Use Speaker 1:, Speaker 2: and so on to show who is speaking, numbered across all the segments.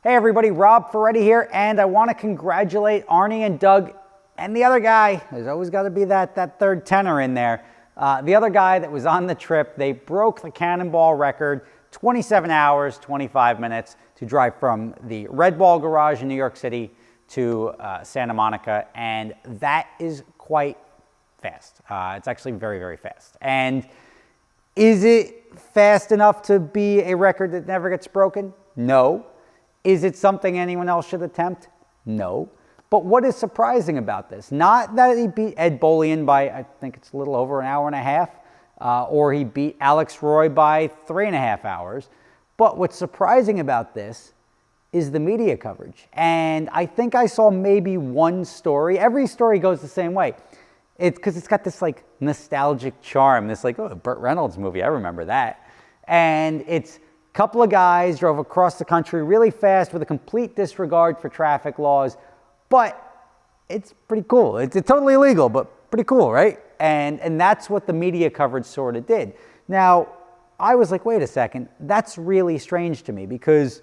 Speaker 1: Hey everybody, Rob Ferretti here, and I want to congratulate Arnie and Doug and the other guy. There's always got to be that third tenor in there. The other guy that was on the trip, they broke the Cannonball record, 27 hours, 25 minutes to drive from the Red Ball Garage in New York City to Santa Monica, and that is quite fast. It's actually very, very fast. And is it fast enough to be a record that never gets broken? No. Is it something anyone else should attempt? No. But what is surprising about this? Not that he beat Ed Bolian by, I think it's a little over an hour and a half, or he beat Alex Roy by 3.5 hours. But what's surprising about this is the media coverage. And I think I saw maybe one story. Every story goes the same way. It's because it's got this like nostalgic charm, this like, oh, Burt Reynolds movie, I remember that. And it's a couple of guys drove across the country really fast with a complete disregard for traffic laws, but it's pretty cool. It's totally illegal, but pretty cool, right? And that's what the media coverage sort of did. Now, I was like, wait a second, that's really strange to me, because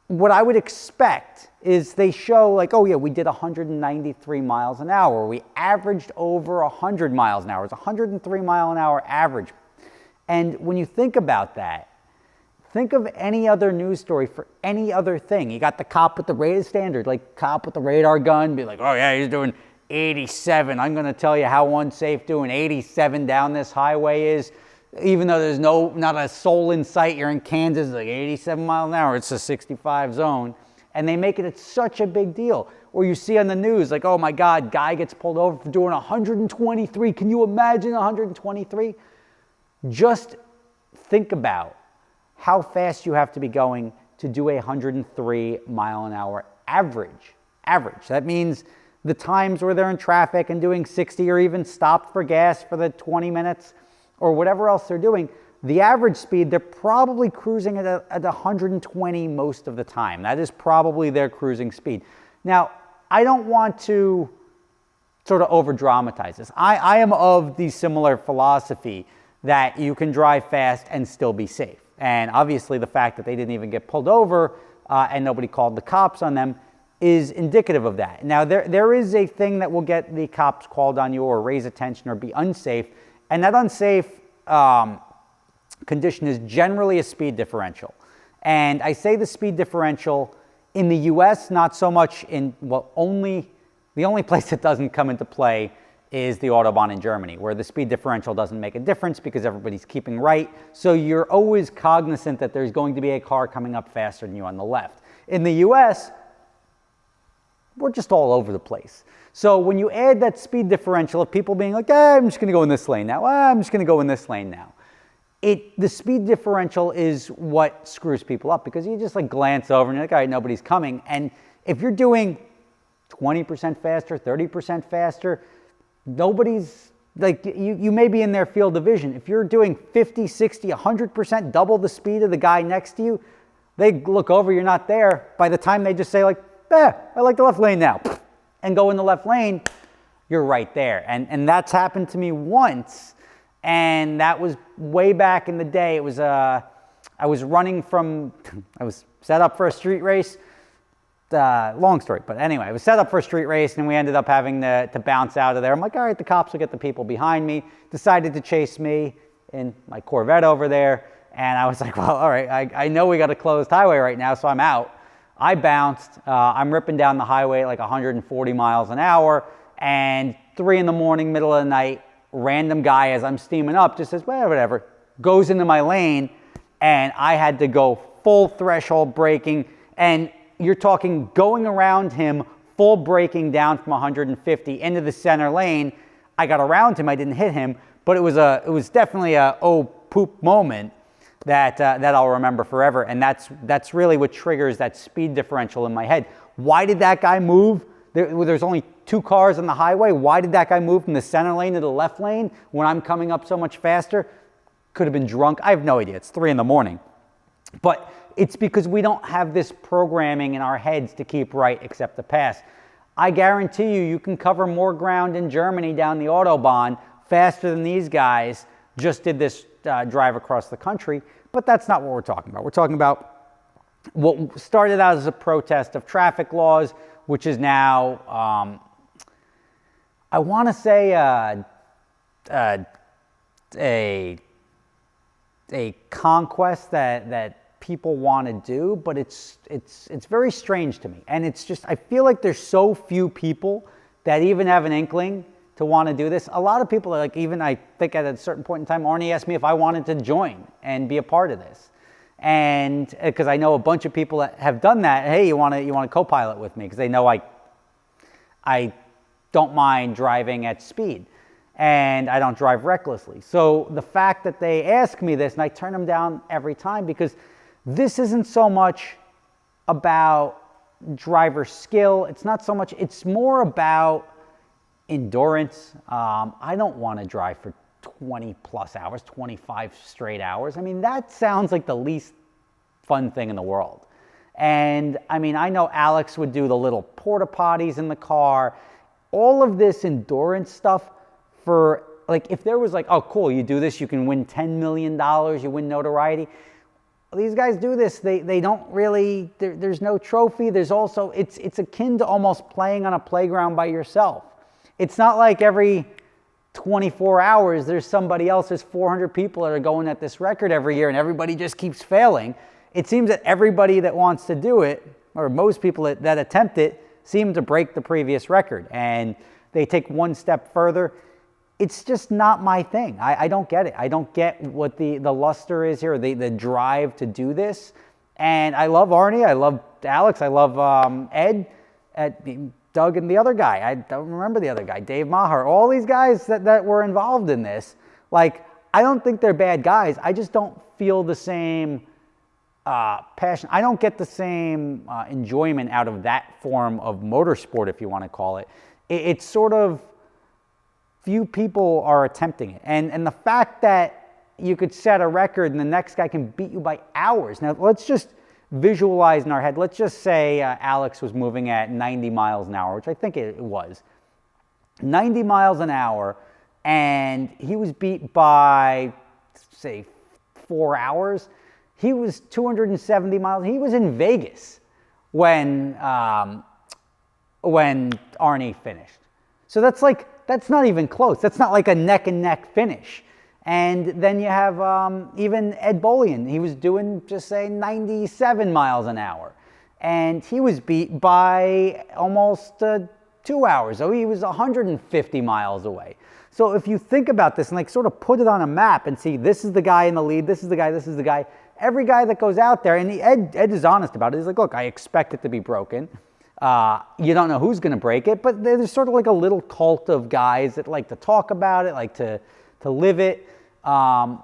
Speaker 1: what I would expect is they show like, oh yeah, we did 193 miles an hour. We averaged over 100 miles an hour. It's 103 mile an hour average. And when you think about that, think of any other news story for any other thing. You got the cop with the radar standard, like cop with the radar gun, be like, oh yeah, he's doing 87. I'm going to tell you how unsafe doing 87 down this highway is. Even though there's not a soul in sight, you're in Kansas, like 87 miles an hour, it's a 65 zone. And they make it such a big deal. Or you see on the news, like, oh my God, guy gets pulled over for doing 123. Can you imagine 123? Just think about how fast you have to be going to do a 103 mile an hour average. That means the times where they're in traffic and doing 60 or even stopped for gas for the 20 minutes or whatever else they're doing, the average speed, they're probably cruising at 120 most of the time. That is probably their cruising speed. Now, I don't want to sort of over-dramatize this. I am of the similar philosophy that you can drive fast and still be safe. And obviously the fact that they didn't even get pulled over and nobody called the cops on them is indicative of that. Now, there is a thing that will get the cops called on you or raise attention or be unsafe. And that unsafe condition is generally a speed differential. And I say the speed differential in the US, not so much in, well, the only place it doesn't come into play is the Autobahn in Germany, where the speed differential doesn't make a difference because everybody's keeping right. So you're always cognizant that there's going to be a car coming up faster than you on the left. In the US, we're just all over the place. So when you add that speed differential of people being like, I'm just going to go in this lane now. I'm just going to go in this lane now. The speed differential is what screws people up, because you just like glance over and you're like, all right, nobody's coming. And if you're doing 20% faster, 30% faster, nobody's like, you may be in their field of vision. If you're doing 50, 60, 100%, double the speed of the guy next to you, they look over, you're not there. By the time they just say like, I like the left lane now, and go in the left lane, you're right there. And that's happened to me once, and that was way back in the day. It was, I was set up for a street race. Long story, but anyway, I was set up for a street race, and we ended up having to bounce out of there. I'm like, all right, the cops will get the people behind me. Decided to chase me in my Corvette over there, and I was like, well, all right, I know we got a closed highway right now, so I'm out. I bounced. I'm ripping down the highway at like 140 miles an hour, and 3 in the morning, middle of the night, random guy as I'm steaming up just says, well, whatever, goes into my lane, and I had to go full threshold braking, and you're talking going around him, full braking down from 150 into the center lane. I got around him, I didn't hit him, but it was definitely a oh poop moment that I'll remember forever. And that's really what triggers that speed differential in my head. Why did that guy move? There's only 2 cars on the highway. Why did that guy move from the center lane to the left lane when I'm coming up so much faster? Could have been drunk. I have no idea. It's 3 in the morning. But it's because we don't have this programming in our heads to keep right except to pass. I guarantee you can cover more ground in Germany down the Autobahn faster than these guys just did this drive across the country. But that's not what we're talking about. We're talking about what started out as a protest of traffic laws, which is now, I want to say, a conquest that people want to do, but it's very strange to me. And it's just, I feel like there's so few people that even have an inkling to want to do this. A lot of people are like, even I think at a certain point in time, Arnie asked me if I wanted to join and be a part of this. And because I know a bunch of people that have done that, hey, you want to co-pilot with me? Because they know I don't mind driving at speed and I don't drive recklessly. So the fact that they ask me this, and I turn them down every time, because this isn't so much about driver skill. It's not so much, it's more about endurance. I don't want to drive for 20 plus hours, 25 straight hours. I mean, that sounds like the least fun thing in the world. And I mean, I know Alex would do the little porta potties in the car, all of this endurance stuff. For like, if there was like, oh cool, you do this, you can win $10 million, you win notoriety. These guys do this, they don't really, there's no trophy. There's also, it's akin to almost playing on a playground by yourself. It's not like every 24 hours there's somebody else, there's 400 people that are going at this record every year and everybody just keeps failing. It seems that everybody that wants to do it, or most people that attempt it, seem to break the previous record, and they take one step further. It's just not my thing. I don't get it. I don't get what the luster is here, the drive to do this. And I love Arnie, I love Alex, I love Ed, Doug, and the other guy. I don't remember the other guy, Dave Maher. All these guys that were involved in this. Like, I don't think they're bad guys. I just don't feel the same passion. I don't get the same enjoyment out of that form of motorsport, if you want to call it. It's sort of, few people are attempting it. And the fact that you could set a record and the next guy can beat you by hours. Now, let's just visualize in our head. Let's just say Alex was moving at 90 miles an hour, which I think it was. 90 miles an hour, and he was beat by, say, 4 hours. He was 270 miles. He was in Vegas when Arnie finished. So that's not even close. That's not like a neck and neck finish. And then you have even Ed Bolian. He was doing, just say, 97 miles an hour. And he was beat by almost 2 hours. So he was 150 miles away. So if you think about this and like sort of put it on a map and see, this is the guy in the lead, this is the guy, this is the guy. Every guy that goes out there, and Ed is honest about it. He's like, look, I expect it to be broken. You don't know who's going to break it, but there's sort of like a little cult of guys that like to talk about it, like to live it. And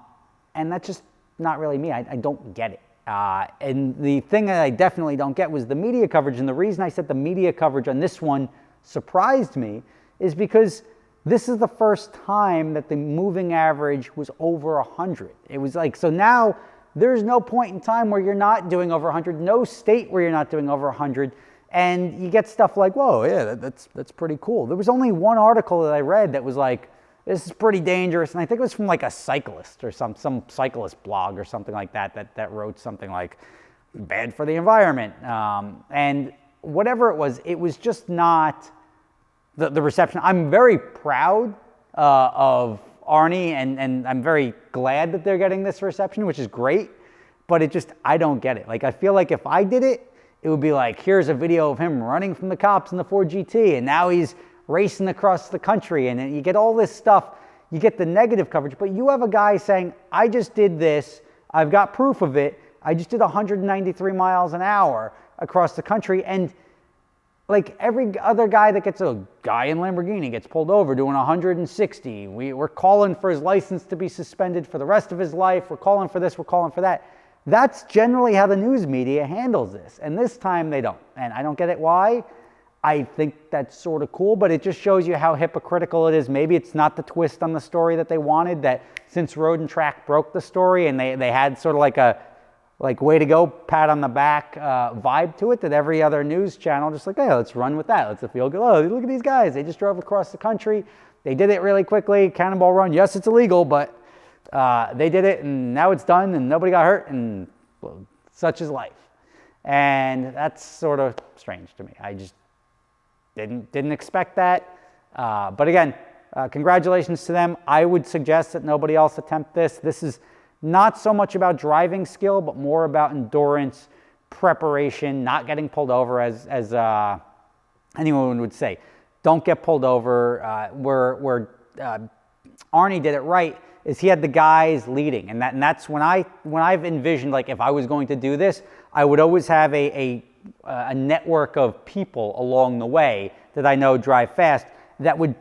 Speaker 1: that's just not really me. I don't get it. And the thing that I definitely don't get was the media coverage. And the reason I said the media coverage on this one surprised me is because this is the first time that the moving average was over 100. It was like, so now there's no point in time where you're not doing over 100, no state where you're not doing over 100. And you get stuff like, whoa, yeah, that's pretty cool. There was only one article that I read that was like, this is pretty dangerous. And I think it was from like a cyclist or some cyclist blog or something like that wrote something like, bad for the environment. And whatever it was just not the reception. I'm very proud of Arnie, and I'm very glad that they're getting this reception, which is great. But I don't get it. Like, I feel like if I did it, it would be like, here's a video of him running from the cops in the Ford GT, and now he's racing across the country, and you get all this stuff. You get the negative coverage, but you have a guy saying, I just did this, I've got proof of it, I just did 193 miles an hour across the country, and like every other guy that gets, a guy in Lamborghini gets pulled over doing 160, we're calling for his license to be suspended for the rest of his life, we're calling for this, we're calling for that. That's generally how the news media handles this. And this time they don't. And I don't get it why. I think that's sort of cool, but it just shows you how hypocritical it is. Maybe it's not the twist on the story that they wanted, that since Road and Track broke the story and they had sort of like a way to go, pat on the back vibe to it, that every other news channel just like, hey, let's run with that. Let's feel good. Oh, look at these guys. They just drove across the country. They did it really quickly. Cannonball Run. Yes, it's illegal, but they did it, and now it's done, and nobody got hurt, and well, such is life. And that's sort of strange to me. I just didn't expect that. But again, congratulations to them. I would suggest that nobody else attempt this. This is not so much about driving skill, but more about endurance, preparation, not getting pulled over, as anyone would say. Don't get pulled over. Where Arnie did it right is he had the guys leading, and that's when I've envisioned, like, if I was going to do this, I would always have a network of people along the way that I know drive fast that would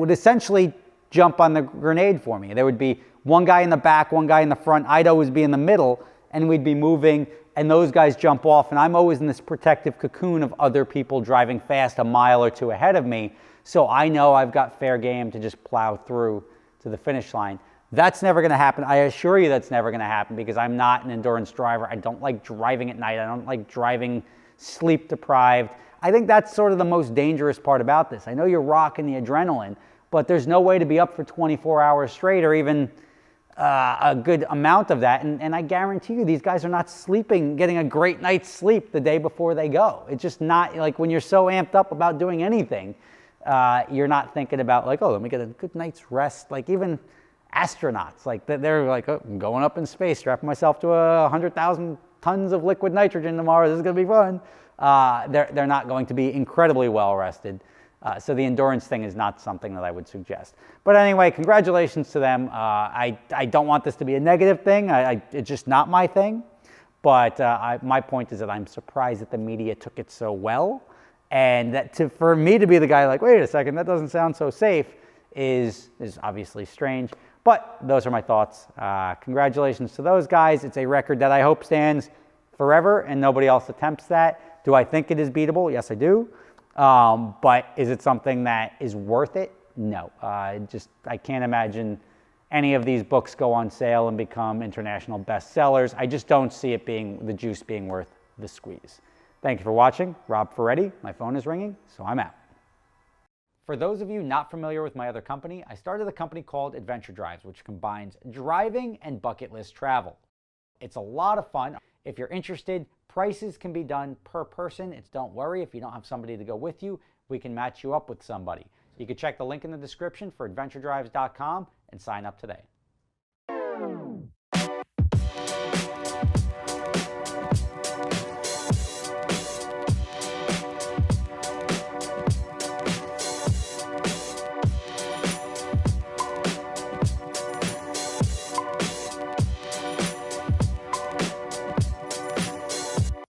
Speaker 1: essentially jump on the grenade for me. There would be one guy in the back, one guy in the front. I'd always be in the middle, and we'd be moving, and those guys jump off, and I'm always in this protective cocoon of other people driving fast a mile or two ahead of me, so I know I've got fair game to just plow through to the finish line. That's never going to happen. I assure you that's never going to happen, because I'm not an endurance driver. I don't like driving at night. I don't like driving sleep deprived. I think that's sort of the most dangerous part about this. I know you're rocking the adrenaline, but there's no way to be up for 24 hours straight, or even a good amount of that. And I guarantee you, these guys are not sleeping, getting a great night's sleep the day before they go. It's just not, like, when you're so amped up about doing anything, you're not thinking about, like, oh, let me get a good night's rest. Like, even astronauts, like, they're like, oh, I'm going up in space, strapping myself to 100,000 tons of liquid nitrogen tomorrow. This is going to be fun. They're not going to be incredibly well rested. So the endurance thing is not something that I would suggest. But anyway, congratulations to them. I don't want this to be a negative thing. It's just not my thing. But my point is that I'm surprised that the media took it so well. And that for me to be the guy like, wait a second, that doesn't sound so safe, is obviously strange. But those are my thoughts. Congratulations to those guys. It's a record that I hope stands forever and nobody else attempts that. Do I think it is beatable? Yes, I do. But is it something that is worth it? No. I can't imagine any of these books go on sale and become international bestsellers. I just don't see it being, the juice being worth the squeeze. Thank you for watching. Rob Ferretti. My phone is ringing, so I'm out. For those of you not familiar with my other company, I started a company called Adventure Drives, which combines driving and bucket list travel. It's a lot of fun. If you're interested, prices can be done per person. Don't worry if you don't have somebody to go with you. We can match you up with somebody. You can check the link in the description for adventuredrives.com and sign up today.